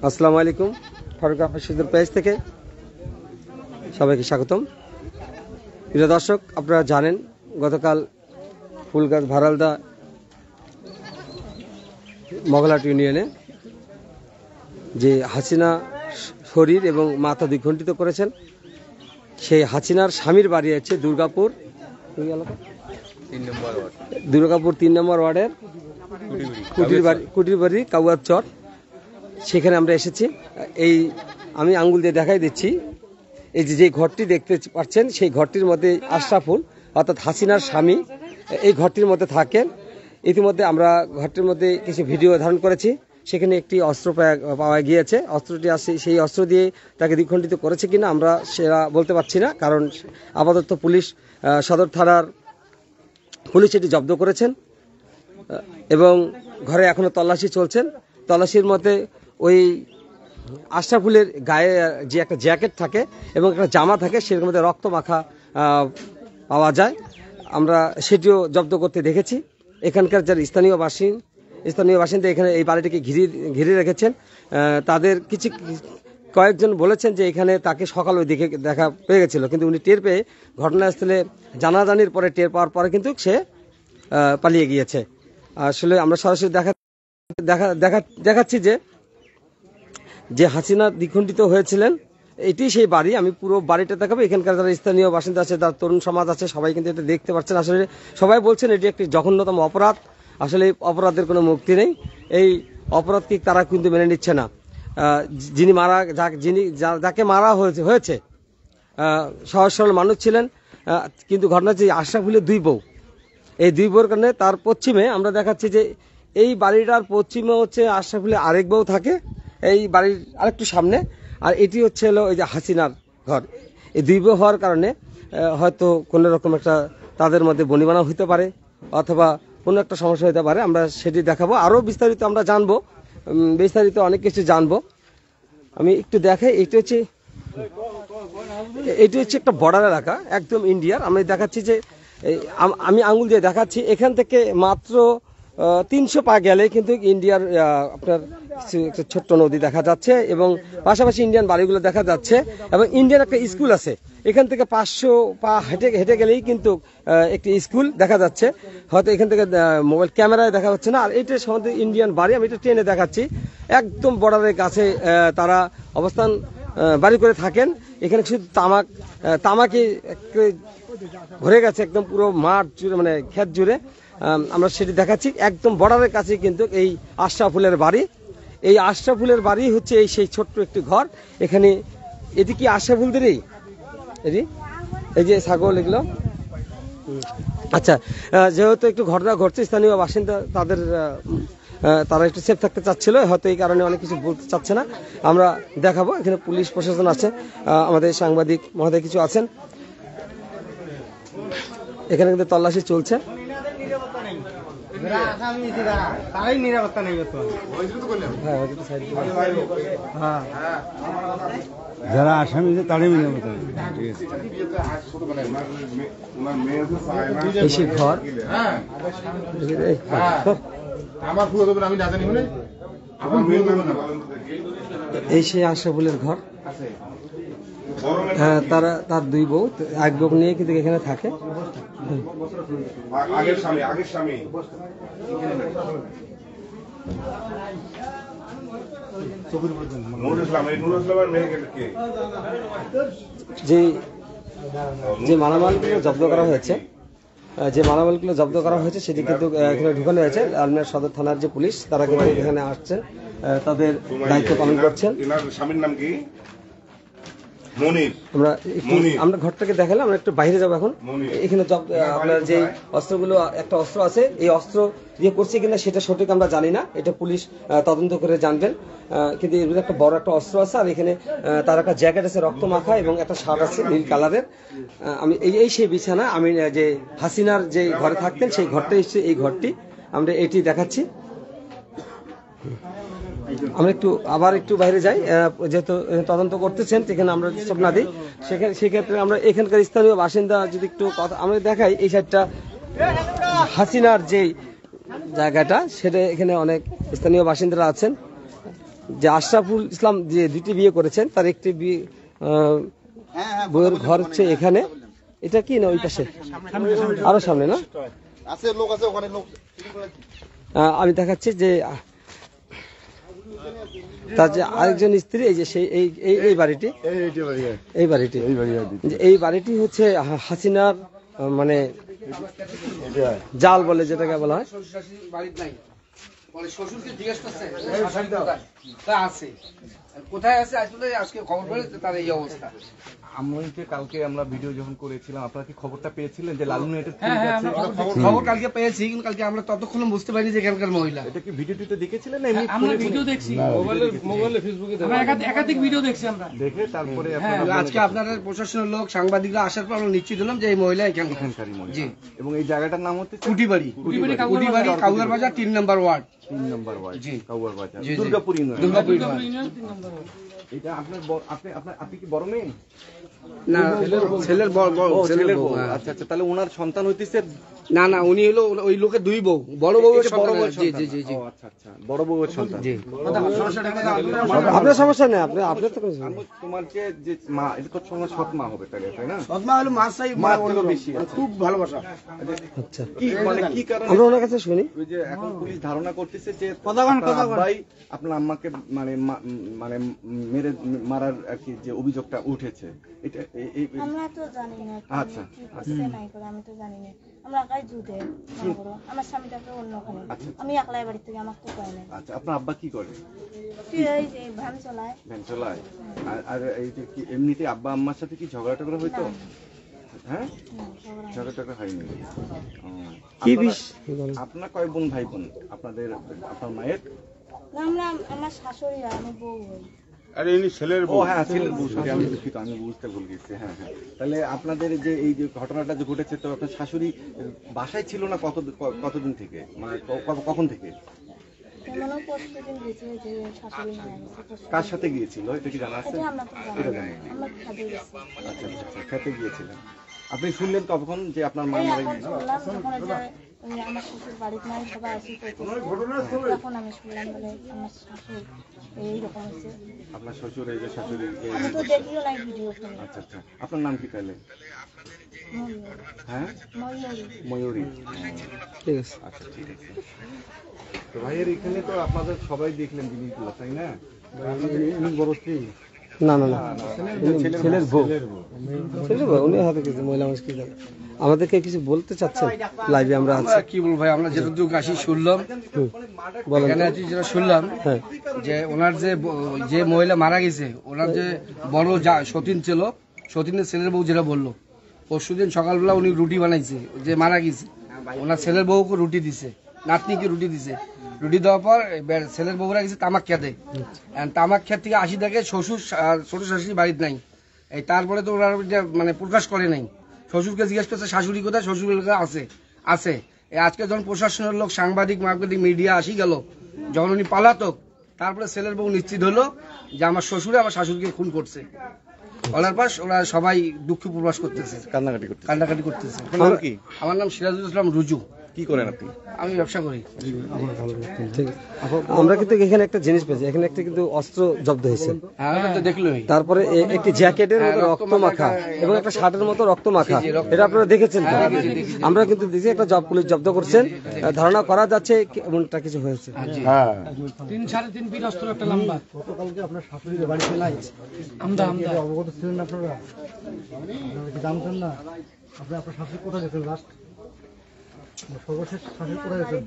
আসসালামু আলাইকুম। ফারুক আফিসুদ্দোর পেজ থেকে সবাইকে স্বাগতম। প্রিয় দর্শক, আপনারা জানেন গতকাল ফুলগাছ ভারালদা মগলাট ইউনিয়নে যে হাসিনা শরীর এবং মাথা দ্বিখণ্ডিত করেছেন, সেই হাসিনার স্বামীর বাড়ি আছে দুর্গাপুর 3 নম্বর ওয়ার্ডের কুটির বাড়ি কাউয়ার চর। সেখানে আমরা এসেছি। এই আমি আঙ্গুল দিয়ে দেখাই দিচ্ছি, এই যে ঘরটি দেখতে পাচ্ছেন সেই ঘরটির মধ্যে আশরাফুল অর্থাৎ হাসিনার স্বামী এই ঘরটির মধ্যে থাকেন। ইতিমধ্যে আমরা ঘরটির মধ্যে কিছু ভিডিও ধারণ করেছি। সেখানে একটি অস্ত্র পাওয়া গিয়েছে। অস্ত্রটি আসে, সেই অস্ত্র দিয়ে তাকে দ্বিখণ্ডিত করেছে কিনা আমরা সেটা বলতে পারছি না, কারণ আপাতত পুলিশ সদর থানার পুলিশ এটি জব্দ করেছেন এবং ঘরে এখনো তল্লাশি চলছেন। তল্লাশির মধ্যে ওই আশরাফুলের গায়ে যে একটা জ্যাকেট থাকে এবং একটা জামা থাকে, সেটার মধ্যে রক্ত মাখা পাওয়া যায়। আমরা সেটিও জব্দ করতে দেখেছি। এখানকার যারা স্থানীয় বাসিন্দা এখানে এই বাড়িটিকে ঘিরে রেখেছেন। তাদের কয়েকজন বলেছেন যে এখানে তাকে সকাল ওই দিকে দেখা পেয়ে গেছিল, কিন্তু উনি টের পেয়ে ঘটনাস্থলে জানাজানির পরে টের পাওয়ার পরে কিন্তু সে পালিয়ে গিয়েছে। আসলে আমরা সরাসরি দেখাচ্ছি যে হাসিনা দ্বিখণ্ডিত হয়েছিলেন, এটি সেই বাড়ি। আমি পুরো বাড়িটা দেখাবো। এখানকার যারা স্থানীয় বাসিন্দা আছে, যারা তরুণ সমাজ আছে, সবাই কিন্তু এটা দেখতে পাচ্ছেন। আসলে সবাই বলছেন এটি একটি জঘন্যতম অপরাধ। আসলে অপরাধের কোনো মুক্তি নেই। এই অপরাধকে তারা কিন্তু মেনে নিচ্ছে না। যাকে মারা হয়েছে সহজ সরল মানুষ ছিলেন, কিন্তু ঘটনা হচ্ছে আশরাফুলের দুই বউ। এই দুই বউর কারণে তার পশ্চিমে আমরা দেখাচ্ছি যে এই বাড়িটার পশ্চিমে হচ্ছে আশরাফুলের আরেক বউ থাকে, এই বাড়ির আরেকটু সামনে। আর এটি হচ্ছে হলো ওই যে হাসিনার ঘর। এই দুই বউ হওয়ার কারণে হয়তো কোনো রকম একটা তাদের মধ্যে বনিবনা হতে পারে অথবা কোনো একটা সমস্যা হতে পারে। আমরা সেটি দেখাবো, আরও বিস্তারিত আমরা জানবো, বিস্তারিত অনেক কিছু জানবো। আমি একটু দেখাই। এটি হচ্ছে একটা বর্ডার এলাকা, একদম ইন্ডিয়ার। আমি দেখাচ্ছি যে আমি আঙ্গুল দিয়ে দেখাচ্ছি, এখান থেকে মাত্র 300 পা গেলে কিন্তু ইন্ডিয়ার আপনার একটা ছোট্ট নদী দেখা যাচ্ছে এবং পাশাপাশি ইন্ডিয়ান বাড়িগুলো দেখা যাচ্ছে এবং ইন্ডিয়ান একটা স্কুল আছে। এখান থেকে 500 পা হেঁটে গেলেই কিন্তু একটি স্কুল দেখা যাচ্ছে। হয়তো এখান থেকে মোবাইল ক্যামেরায় দেখা যাচ্ছে না। আর এটা সম্বন্ধে ইন্ডিয়ান বাড়ি, আমি এটা ট্রেনে দেখাচ্ছি। একদম বর্ডারের কাছে তারা অবস্থান বাড়ি করে থাকেন। এখানে শুধু তামাকে ভরে গেছে একদম পুরো মাঠ জুড়ে, মানে ক্ষেত জুড়ে। আমরা সেটি দেখাচ্ছি। একদম বর্ডারের কাছে কিন্তু এই আশরাফুলের বাড়ি। এই আশরাফুলের বাড়ি হচ্ছে এই সেই ছোট্ট একটি ঘর। এখানে এটি কি আশরাফুলদেরই? এই যে ছাগল এগুলো। আচ্ছা, যেহেতু একটু ঘটনা ঘটছে, স্থানীয় বাসিন্দা তারা একটু সেফ থাকতে চাচ্ছিল, হয়তো এই কারণে অনেক কিছু বলতে চাচ্ছে না। আমরা দেখাবো। এখানে পুলিশ প্রশাসন আছে, আমাদের সাংবাদিক মহোদয় কিছু আছেন। এখানে কিন্তু তল্লাশি চলছে। যারা আসামি তারই নিরাপত্তা নেই। এই ঘর এই সেই আশরাফুলের ঘর। হ্যাঁ, তার দুই বউ, এক বউ নিয়ে কিন্তু এখানে থাকে। যে মালামালগুলো জব্দ করা হয়েছে সেটি কিন্তু এখানে ঢুকানো হয়েছে। আলমিরা সদর থানার যে পুলিশ, তারা কিন্তু এখানে আসছেন, তাদের দায়িত্ব পালন করছেন। স্বামীর নাম কি? আমরা ঘরটাকে দেখালাম। আমরা একটু বাইরে যাবো এখন। এখানে আপনার যে অস্ত্রগুলো, একটা অস্ত্র আছে, এই অস্ত্র দিয়ে করছে কিনা সেটা সঠিক আমরা জানি না, এটা পুলিশ তদন্ত করে জানবেন। কিন্তু এর একটা বড় একটা অস্ত্র আছে। আর এখানে তার একটা জ্যাকেট আছে রক্ত মাখা এবং একটা শার্ট আছে নীল কালারের। আমি এই সেই বিছানা, আমি যে হাসিনার যে ঘরে থাকতেন সেই ঘরটা এসছে, এই ঘরটি আমরা এটি দেখাচ্ছি। আমরা আবার একটু বাইরে যাই, যেহেতু তদন্ত করতেছেন, সেখানে আমরা সব না দিই। সেক্ষেত্রে আমরা এখানকার স্থানীয় বাসিন্দা যদি একটু কথা আমরা দেখাই। এই সাইডটা হাসিনার যে জায়গাটা, সেটা এখানে অনেক স্থানীয় বাসিন্দারা আছেন। যে আশরাফুল ইসলাম যে দুটি বিয়ে করেছেন তার একটি বিয়ে বউয়ের ঘর হচ্ছে এখানে। এটা কি না ওই পাশে আরো সামনে না আছে লোক আছে ওখানে লোক আমি দেখাচ্ছি যে তার যে আরেকজন স্ত্রী এই যে সেই এই বাড়িটি এই বাড়িটি হচ্ছে হাসিনার মানে জাল বলে যেটাকে বলা হয়। শ্বশুরকে জিজ্ঞেস করছে আছে কোথায় আছে আসলে আজকে খবর পেলে তার এই অবস্থা। আমাকে কালকে আমরা ভিডিও যখন করেছিলাম আপনারা কি খবরটা পেয়েছিলেন যে লালনু এটা খবর কালকে পেয়েছি, কিন্তু কালকে আমরা ততক্ষণ বুঝতে পারিনি যে এখানকার মহিলা। এটা কি ভিডিওটিতে দেখেছিলেন না এমনি আমরা ভিডিও দেখছি, মোবাইলে ফেসবুকে আমরা একাধিক ভিডিও দেখছি আমরা দেখে তারপরে আজকে আপনাদের প্রশাসনের লোক সাংবাদিকরা আসার পর আমরা নিশ্চিত হলাম যে এই মহিলা এখানকারী মহিলা। জি, এবং এই জায়গাটার নাম হচ্ছে কুটিবাড়ি কাউয়ার বাজার 3 নম্বর ওয়ার্ড। 3 নম্বর ওয়ার্ড, জি, কাউয়ার বাজার, জি, দুর্গাপুর ইউনিয়ন। ইউনিয়ন 3 নম্বর ওয়ার্ড। এটা আপনার আপনি কি বড় মেয়ে? না, ছেলের বড় ছেলের বউ। আচ্ছা আচ্ছা, তাহলে ওনার সন্তান হইতেছে? না না, উনি হলো ওই লোকের দুই বউ, বড় বউয়ের সন্তান। জি জি জি জি, আচ্ছা আচ্ছা, বড় বউয়ের সন্তান। জি, আপনার সমস্যা নেই, আপনার তো কোনো সমস্যা নেই। তোমার যে মা, এটা তো তোমার সৎ মা হবে তাহলে, তাই না? সৎমা হলো মাছ চাই, মা অনেক বেশি, খুব ভালোবাসা। আচ্ছা, কি মানে কি কারণে আমরা ওনার কাছে শুনি। ওই যে এখন পুলিশ ধারণা করতেছে যে ভাই আপনার আম্মাকে মানে মেরে মারার আর কি যে অভিযোগটা উঠেছে, এটা আমরা তো জানি না আচ্ছা কি করছে নাই করে, আমি তো জানি না। আমরা একাই জুটে আমার স্বামীটাকে অন্যখানে, আমি একলাই বাড়ি থেকে, আমার তো কয় নাই। আচ্ছা, আপনার আব্বা কি করে? কি এই যে ভ্যান চলায়। ভ্যান চলায়। আর এই যে কি এমনিতে আব্বা আম্মার সাথে কি ঝগড়া টগড়া হইতো? হ্যাঁ, ঝগড়া টগড়া হয়নি। কি বিষ আপনার কয় বোন ভাই বোন আপনাদের? আপনার মায়ের? না, আমরা আমার শাশুড়ি আর আমি বউ হই। আরে ইনি ছেলের ও হ্যাঁ, ছেলের বউ, সরি আমি দুঃখিত, আমি বুঝতে ভুল গেছি। হ্যাঁ হ্যাঁ, তাহলে আপনাদের যে এই যে ঘটনাটা যে ঘটেছে, তো আপনার শাশুড়ি বাসায় ছিল না কতদিন থেকে, মানে কখন থেকে? তেমনও প্রতিদিন গেছে যে শাশুড়ি মারা গেছে। কার সাথে গিয়েছিল এটা কি জানা আছে? এটা আমরা তো এটা জানি জানি না, না। আমরা খাদে গেছি। আচ্ছা আচ্ছা আচ্ছা, খেতে গিয়েছিলেন। আপনি শুনলেন কখন যে আপনার মা এই মারা এখন গেছে? শুনলাম যখন এই যে আমার শ্বশুর বাড়িতে নাই, সবাই আসি তখন আমি শুনলাম বলে আমার শাশুড় এইরকম হয়েছে। আপনার শ্বশুর, এই যে শাশুড়ি। আমি তো দেখিও নাই, ভিডিও শুনি। আচ্ছা আচ্ছা, আপনার নাম কি তাহলে? হ্যাঁ, ময়ূরী। ঠিক আছে। আচ্ছা ঠিক আছে। তো ভাইয়ের এখানে তো আপনাদের সবাই দেখলেন জিনিসগুলো, তাই না? বড় স্ত্রী না না না, ছেলের বউ, উনি হাতে কিছু মহিলা মানুষ কি জানে। আমাদেরকে কিছু বলতে চাচ্ছেন? লাইভে আমরা আছি, কি বলবো ভাই, আমরা যতটুকু আসি শুনলাম, বলেন। এখানে আছি যেটা শুনলাম যে ওনার যে মহিলা মারা গেছে, ওনার যে বড় সতীন ছিল, সতীনের ছেলের বউ যেটা বললো, পরশুদিন সকালবেলা উনি রুটি বানাইছে, যে মারা গেছে ওনার ছেলের বউকে রুটি দিছে, নাতনিকে রুটি দিছে। রুটি দেওয়ার পর ছেলের বউরা গেছে তামাক খেতে, তামাক খেত থেকে আসি থাকে শ্বশুর ছোট শাশুড়ি বাড়িতে নাই। এই তারপরে তো ওরা মানে প্রকাশ করে নাই। শ্বশুরকে জিজ্ঞেস করছে শাশুড়ি কোথায়, শ্বশুর আছে। আজকে যখন প্রশাসনের লোক, সাংবাদিক, মার্কেটিং, মিডিয়া আসি গেল, যখন উনি পালাতক, তারপরে ছেলের বউ নিশ্চিত হলো যে আমার শ্বশুরে আমার শাশুড়িকে খুন করছে। বলার পর ওরা সবাই দুঃখ প্রকাশ করতেছে, কান্নাকাটি করতেছে। আমার নাম সিরাজুল ইসলাম রুজু। কি করেন আপনি? আমি ব্যবসা করি। ঠিক আছে। আমরা কিন্তু এখানে একটা জিনিস পেয়েছি, এখানে একটা কিন্তু অস্ত্র জব্দ হয়েছে। দেখলোই, তারপরে একটি জ্যাকেটের মতো রক্ত মাখা এবং একটা শার্টের মতো রক্ত মাখা, এটা আপনারা দেখেছেন তো? আমরা কিন্তু দেখি একটা পুলিশ জব্দ করছেন, ধারণা করা যাচ্ছে এমনটা কিছু হয়েছে। 3-3.5 ফিট অস্ত্র, একটা লম্বা। গতকালকে আপনার শাশুড়ির বাড়িতে নাই, আমদা অবগত ছিলেন আপনারা? আপনারা কি জানতেন না? আপনার শাশুড়ি কোথায় গেছেন লাস্ট? সর্বশেষ শাশুড়ি কোথায় গেছেন?